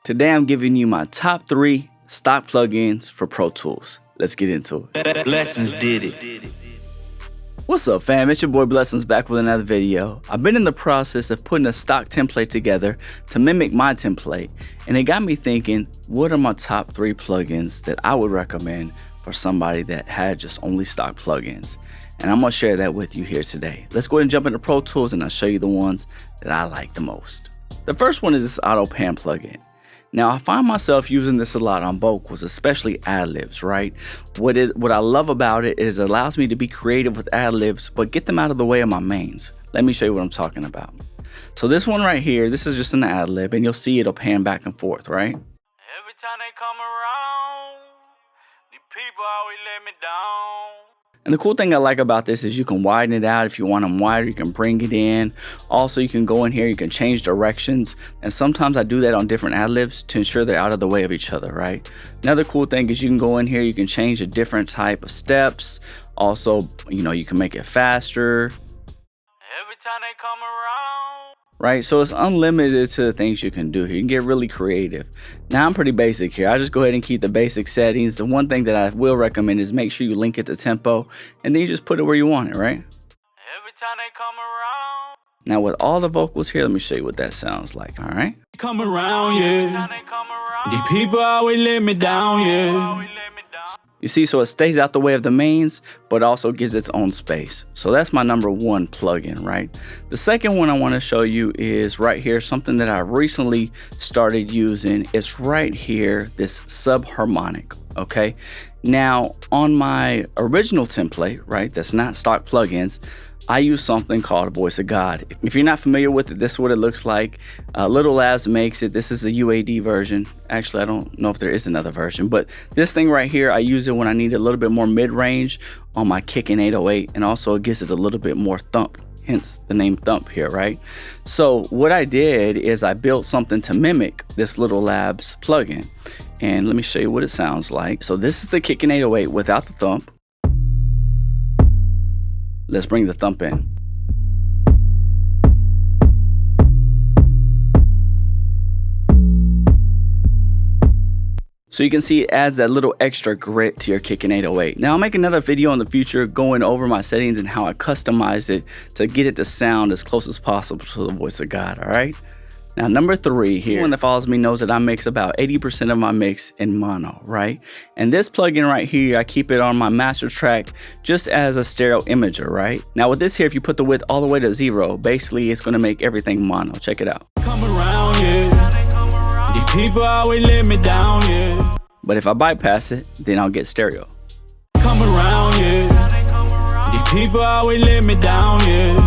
Today I'm giving you my top 3 stock plugins for Pro Tools. Let's get into it. Blessons did it. What's up, fam? It's your boy Blessons back with another video. I've been in the process of putting a stock template together to mimic my template, and it got me thinking, what are my top 3 plugins that I would recommend for somebody that had just only stock plugins? And I'm gonna share that with you here today. Let's go ahead and jump into Pro Tools and I'll show you the ones that I like the most. The first one is this Autopan plugin. Now, I find myself using this a lot on vocals, especially ad-libs, right? What I love about it is it allows me to be creative with ad-libs, but get them out of the way of my mains. Let me show you what I'm talking about. So this one right here, this is just an ad-lib, and you'll see it'll pan back and forth, right? Every time they come around, the people always let me down. And the cool thing I like about this is you can widen it out. If you want them wider, you can bring it in. Also, you can go in here, you can change directions. And sometimes I do that on different ad-libs to ensure they're out of the way of each other, right? Another cool thing is you can go in here, you can change a different type of steps. Also, you can make it faster. Every time they come around. Right, so it's unlimited to the things you can do here. You can get really creative. Now I'm pretty basic here. I just go ahead and keep the basic settings. The one thing that I will recommend is make sure you link it to tempo, and then you just put it where you want it, right? Every time they come around. Now with all the vocals here, let me show you what that sounds like, all right? Come around, yeah. Every time they come around. The people always let me down, yeah. Always let me down. You see, so it stays out the way of the mains, but also gives its own space. So that's my number 1 plugin, right? The second one I want to show you is right here, something that I recently started using. It's right here, this Subharmonic, okay? Now, on my original template, right, that's not stock plugins, I use something called Voice of God. If you're not familiar with it, this is what it looks like. Little Labs makes it. This is the UAD version. Actually, I don't know if there is another version, but this thing right here, I use it when I need a little bit more mid-range on my kick in 808, and also it gives it a little bit more thump, hence the name thump here, right? So what I did is I built something to mimic this Little Labs plugin, and let me show you what it sounds like. So this is the kick in 808 without the thump. Let's bring the thump in. So you can see it adds that little extra grit to your kick in 808. Now I'll make another video in the future going over my settings and how I customized it to get it to sound as close as possible to the Voice of God, all right? Now, number 3 here, anyone that follows me knows that I mix about 80% of my mix in mono, right? And this plugin right here, I keep it on my master track just as a stereo imager, right? Now with this here, if you put the width all the way to 0, basically it's gonna make everything mono. Check it out. Come around, yeah. The people always let me down, yeah. But if I bypass it, then I'll get stereo. Come around, yeah. The people always let me down, yeah.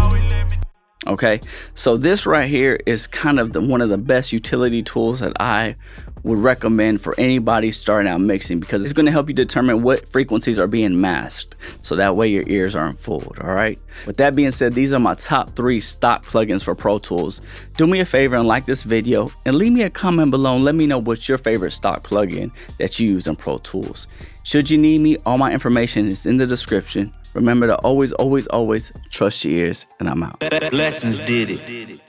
Okay, so this right here is kind of one of the best utility tools that I would recommend for anybody starting out mixing, because it's going to help you determine what frequencies are being masked, so that way your ears aren't fooled. All right, with that being said, these are my top 3 stock plugins for Pro Tools. Do me a favor and like this video and leave me a comment below and let me know what's your favorite stock plugin that you use in Pro Tools. Should you need me, all my information is in the description. Remember to always, always, always trust your ears, and I'm out. Blessons did it.